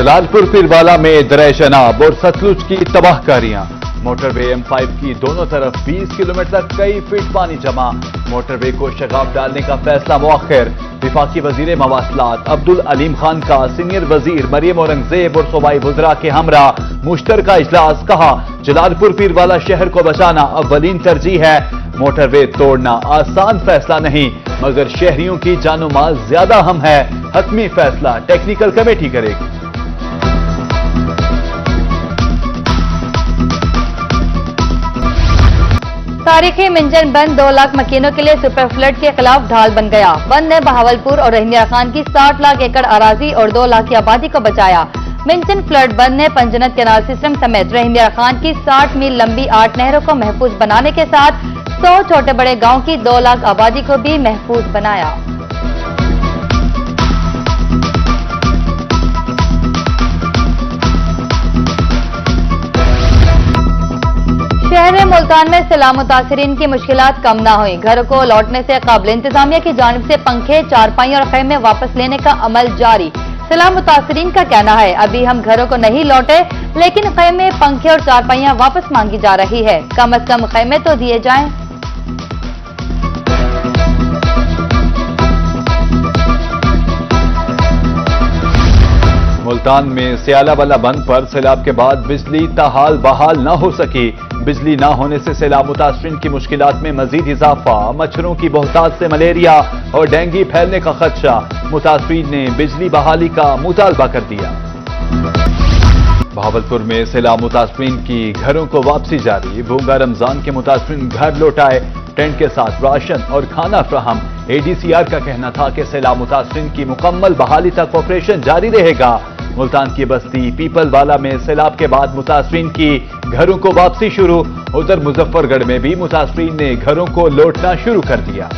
जलालपुर पीरवाला में दरिया शनाब और सतलुज की तबाहकारियां। मोटरवे M5 की दोनों तरफ 20 किलोमीटर तक कई फीट पानी जमा। मोटरवे को शगाफ डालने का फैसला मुअख्खर। विफाकी वजीर मवासलात अब्दुल अलीम खान का सीनियर वजीर मरियम औरंगजेब और सूबाई वज़रा के हमरा मुश्तरका इजलास। कहा, जलालपुर पीरवाला शहर को बचाना अव्वलीन तरजीह है। मोटरवे तोड़ना आसान फैसला नहीं, मगर शहरियों की जानो माल ज्यादा अहम है। हतमी फैसला टेक्निकल कमेटी करेगी। तारीखी मिंजन बंद 2 लाख मकीनों के लिए सुपर फ्लड के खिलाफ ढाल बन गया। बंद ने बहावलपुर और रहीमिया खान की 60 लाख एकड़ अराजी और 2 लाख की आबादी को बचाया। मिंजन फ्लड बंद ने पंजनत कैनाल सिस्टम समेत रहीमिया खान की 60 मील लंबी 8 नहरों को महफूज बनाने के साथ 100 छोटे बड़े गांव की 2 लाख आबादी को भी महफूज बनाया। शहर मुल्तान में सैलाब मुतासिरीन की मुश्किलात कम न हुई। घरों को लौटने से काबिल इंतजामिया की जानिब से पंखे, चारपाई और खैमे वापस लेने का अमल जारी। सैलाब मुतासिरीन का कहना है, अभी हम घरों को नहीं लौटे, लेकिन खैमे, पंखे और चारपाइयां वापस मांगी जा रही है। कम अज कम खैमे तो दिए जाएं। मुल्तान में सियाला वाला बंद पर सैलाब के बाद बिजली ताहाल बहाल न हो सकी। बिजली न होने से सैलाब मुतासरीन की मुश्किलात में मजीद इजाफा। मच्छरों की बहुतात से मलेरिया और डेंगू फैलने का खदशा। मुतासरीन ने बिजली बहाली का मुतालबा कर दिया। बहावलपुर में सैलाब मुतासरीन की घरों को वापसी जारी। भूंगा रमजान के मुतासरीन घर लौटाए। टेंट के साथ राशन और खाना फ्राहम। ADCR का कहना था कि सैलाब मुतासरीन की मुकम्मल बहाली तक ऑपरेशन जारी रहेगा। मुल्तान की बस्ती पीपलवाला में सैलाब के बाद मुतासरीन की घरों को वापसी शुरू। उधर मुजफ्फरगढ़ में भी मुतासरीन ने घरों को लौटना शुरू कर दिया।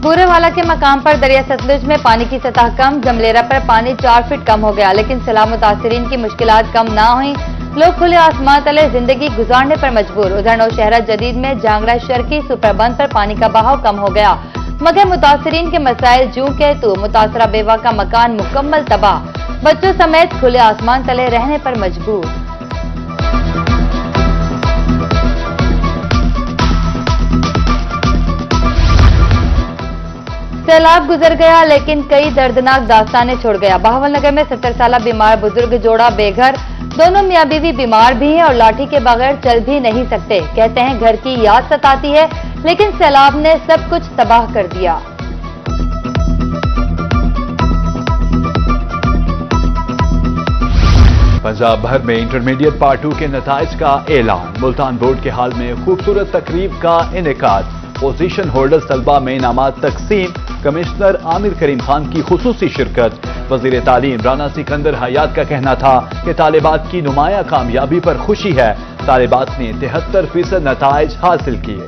बूरेवाला के मकाम पर दरिया सतलुज में पानी की सतह कम। जमलेरा पर पानी 4 फीट कम हो गया, लेकिन सैलाब मुतासिरीन की मुश्किलात कम ना हुई। लोग खुले आसमान तले जिंदगी गुजारने पर मजबूर। उधर नौशहरा जदीद में जांगड़ा शर्की सुपरबंद पर पानी का बहाव कम हो गया, मगर मुतासिरीन के मसाइल जूं के तू। मुतासरा बेवा का मकान मुकम्मल तबाह, बच्चों समेत खुले आसमान तले रहने पर मजबूर। सैलाब गुजर गया, लेकिन कई दर्दनाक दास्तानें छोड़ गया। बहावलनगर में 70 साल बीमार बुजुर्ग जोड़ा बेघर। दोनों मियां बीवी बीमार भी हैं और लाठी के बगैर चल भी नहीं सकते। कहते हैं घर की याद सताती है, लेकिन सैलाब ने सब कुछ तबाह कर दिया। पंजाब भर में इंटरमीडिएट पार्ट 2 के नताइज का ऐलान। मुल्तान बोर्ड के हाल में खूबसूरत तकरीब का इनेकाद। पोजीशन होल्डर्स तलबा में इनामात तकसीम। कमिश्नर आमिर करीम खान की खुसूसी शिरकत। वजीर तालीम राना सिकंदर हयात का कहना था कि तालिबात की नुमाया कामयाबी पर खुशी है। तालिबात ने 73% नताइज हासिल किए।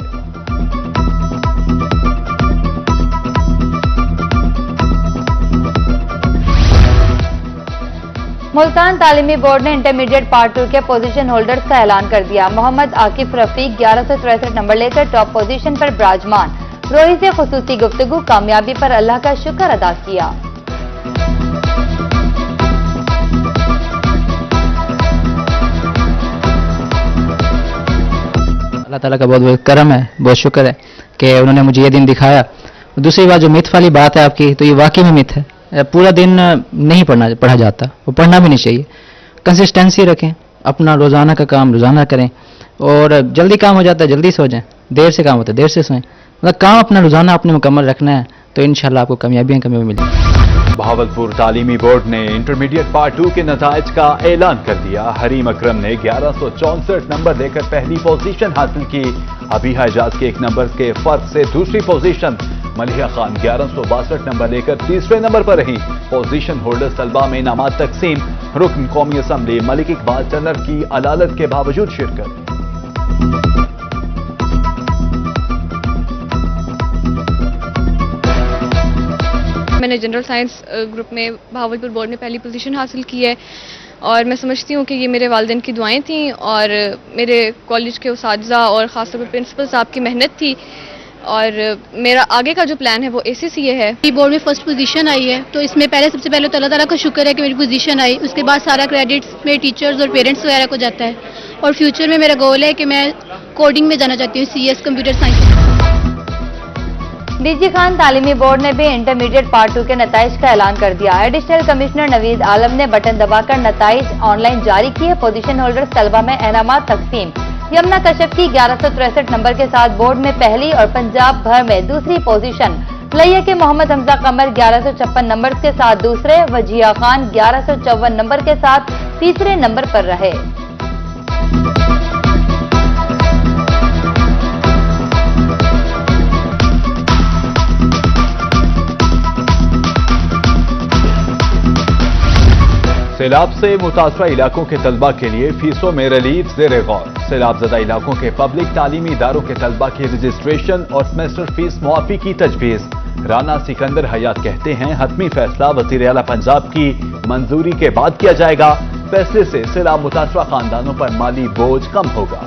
मुल्तान तालीमी बोर्ड ने इंटरमीडिएट पार्ट 2 के पोजीशन होल्डर्स का ऐलान कर दिया। मोहम्मद आकिफ रफीक 1163 नंबर लेकर टॉप पोजीशन पर विराजमान। रोही से खुसूसी गुफ्तगू। कामयाबी पर अल्लाह का शुक्र अदा किया। अल्लाह ताला का बहुत बहुत करम है, बहुत शुक्र है कि उन्होंने मुझे ये दिन दिखाया। दूसरी बात, जो मिथ वाली बात है आपकी, तो ये वाकई में मिथ है। पूरा दिन नहीं पढ़ा जाता, वो पढ़ना भी नहीं चाहिए। कंसिस्टेंसी रखें, अपना रोजाना का काम रोजाना करें, और जल्दी काम हो जाता है जल्दी सो जाएं, देर से काम होता है देर से सोएं। मतलब काम अपना रोजाना आपने मुकम्मल रखना है, तो इंशाल्लाह आपको कामयाबी मिलेगी। बहावलपुर तालीमी बोर्ड ने इंटरमीडिएट पार्ट 2 के नताइज का ऐलान कर दिया। हरीम अकरम ने 1164 नंबर लेकर पहली पोजीशन हासिल की। अबीहा एजाज के 1 नंबर के फर्क से दूसरी पोजीशन। मलिहा खान 1162 नंबर लेकर तीसरे नंबर पर रही। पोजीशन होल्डर्स तलबा में इनामात तकसीम। रुकन कौमी असम्बली मलिक इकबाल टनर की अदालत के बावजूद शिरकत। मैंने जनरल साइंस ग्रुप में बहावलपुर बोर्ड में पहली पोजीशन हासिल की है। اور میں سمجھتی ہوں کہ یہ میرے والدین کی دعائیں تھیں اور میرے کالج کے اساتذہ اور خاص طور پہ پرنسپل صاحب کی محنت تھی، اور میرا آگے کا جو پلان ہے وہ ACCA ہے۔ بورڈ میں فرسٹ پوزیشن آئی ہے، تو اس میں سب سے پہلے تو اللہ تعالیٰ کا شکر ہے کہ میری پوزیشن آئی، اس کے بعد سارا کریڈٹس میرے ٹیچرز اور پیرنٹس وغیرہ کو جاتا ہے، اور فیوچر میں میرا گول ہے کہ میں کوڈنگ میں جانا چاہتی ہوں، CS computer science. DG Khan تعلیمی بورڈ نے بھی انٹرمیڈیٹ پارٹ 2 کے نتائج کا اعلان کر دیا۔ ایڈیشنل کمشنر نوید عالم نے بٹن دبا کر نتائج آن لائن جاری کیے۔ پوزیشن ہولڈرز طلبہ میں انعامات تقسیم۔ یمنا کشف کی 1163 نمبر کے ساتھ بورڈ میں پہلی اور پنجاب بھر میں دوسری پوزیشن۔ لیا کے محمد حمزہ قمر 1156 نمبر کے ساتھ دوسرے، وجیہ خان 1154 نمبر کے ساتھ تیسرے نمبر پر رہے۔ سیلاب سے متاثرہ علاقوں کے طلبہ کے لیے فیسوں میں ریلیف زیر غور۔ سیلاب زدہ علاقوں کے پبلک تعلیمی اداروں کے طلبہ کی رجسٹریشن اور سیمسٹر فیس معافی کی تجویز۔ رانا سکندر حیات کہتے ہیں حتمی فیصلہ وزیر اعلیٰ پنجاب کی منظوری کے بعد کیا جائے گا۔ فیصلے سے سیلاب متاثرہ خاندانوں پر مالی بوجھ کم ہوگا۔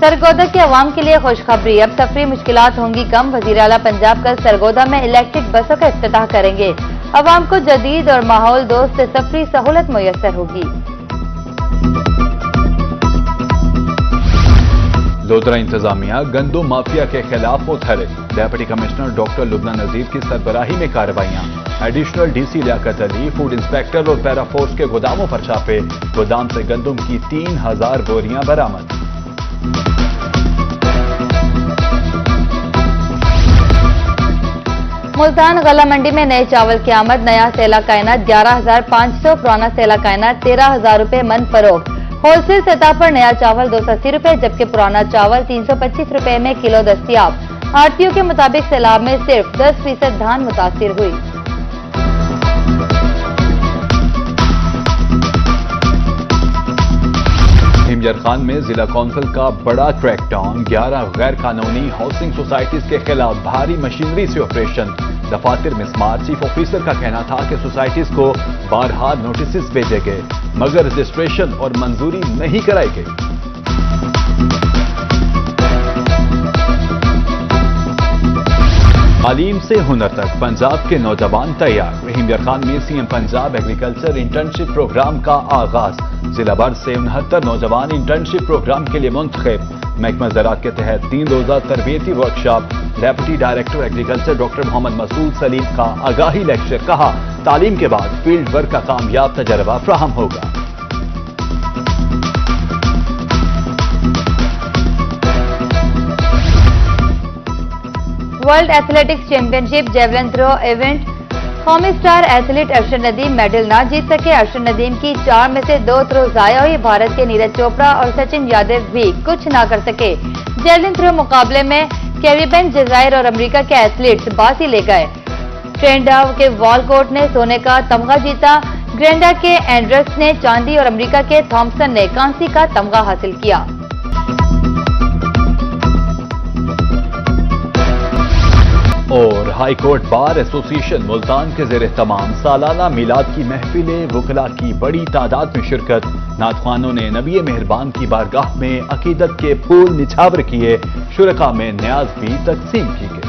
سرگودا کے عوام کے لیے خوشخبری، اب سفری مشکلات ہوں گی کم۔ وزیر اعلیٰ پنجاب کل سرگودا میں الیکٹرک بسوں کا افتتاح کریں گے۔ عوام کو جدید اور ماحول دوست سفری سہولت میسر ہوگی۔ لودھرا انتظامیہ گندم مافیا کے خلاف متحرک۔ ڈیپٹی کمشنر ڈاکٹر لبنہ نذیر کی سربراہی میں کارروائیاں۔ Additional DC Liaquat Ali, food inspector اور پیرا فورس کے گوداموں پر چھاپے۔ گودام سے گندم کی 3000 بوریاں برآمد۔ ملتان غلہ منڈی میں نئے چاول کی آمد۔ نیا سیلا کائنات 11,500، پرانا سیلا کائنات 13,000 روپے من فروخت۔ ہول سیل سطح پر نیا چاول 280 روپے جبکہ پرانا چاول 325 روپے میں کلو دستیاب۔ آڑتیوں کے مطابق سیلاب میں صرف 10% دھان متاثر ہوئی۔ ہمجر خان میں ضلع کونسل کا بڑا کریک ڈاؤن۔ 11 غیر قانونی ہاؤسنگ سوسائٹیز کے خلاف بھاری مشینری سے آپریشن۔ دفاتر مسمار۔ چیف آفیسر کا کہنا تھا کہ سوسائٹیز کو بارہا نوٹسز بھیجے گئے مگر رجسٹریشن اور منظوری نہیں کرائی گئی۔ تعلیم سے ہنر تک پنجاب کے نوجوان تیار۔ ہمجر خان میں CM Punjab agriculture internship program کا آغاز۔ ضلع بھر سے 69 نوجوان انٹرنشپ پروگرام کے لیے منتخب۔ محکمہ زراعت کے تحت 3 روزہ تربیتی workshop. Deputy director agriculture doctor Muhammad Masood Saleem کا آگاہی لیکچر۔ کہا تعلیم کے بعد فیلڈ ورک کا کامیاب تجربہ فراہم ہوگا۔ World athletics championship javelin throw event, قومی star athlete Arshad Nadeem medal نہ جیت سکے۔ ارشد ندیم کی 4 میں سے 2 تھرو ضائع ہوئی۔ بھارت کے نیرج چوپڑا اور سچن یادو بھی کچھ نہ کر سکے۔ جیولن تھرو مقابلے میں کیریبین، جزائر اور امریکہ کے ایتھلیٹس بازی لے گئے۔ ٹرینڈاو کے والکوٹ نے سونے کا تمغہ جیتا۔ گرینڈا کے اینڈرس نے چاندی اور امریکہ کے تھامپسن نے کانسی کا تمغہ حاصل کیا۔ اور ہائی کورٹ بار ایسوسی ایشن ملتان کے زیر اہتمام سالانہ میلاد کی محفلیں، وکلاء کی بڑی تعداد میں شرکت۔ نعت خوانوں نے نبی مہربان کی بارگاہ میں عقیدت کے پھول نچھاور کیے۔ شرکاء میں نیاز بھی تقسیم کی گئی۔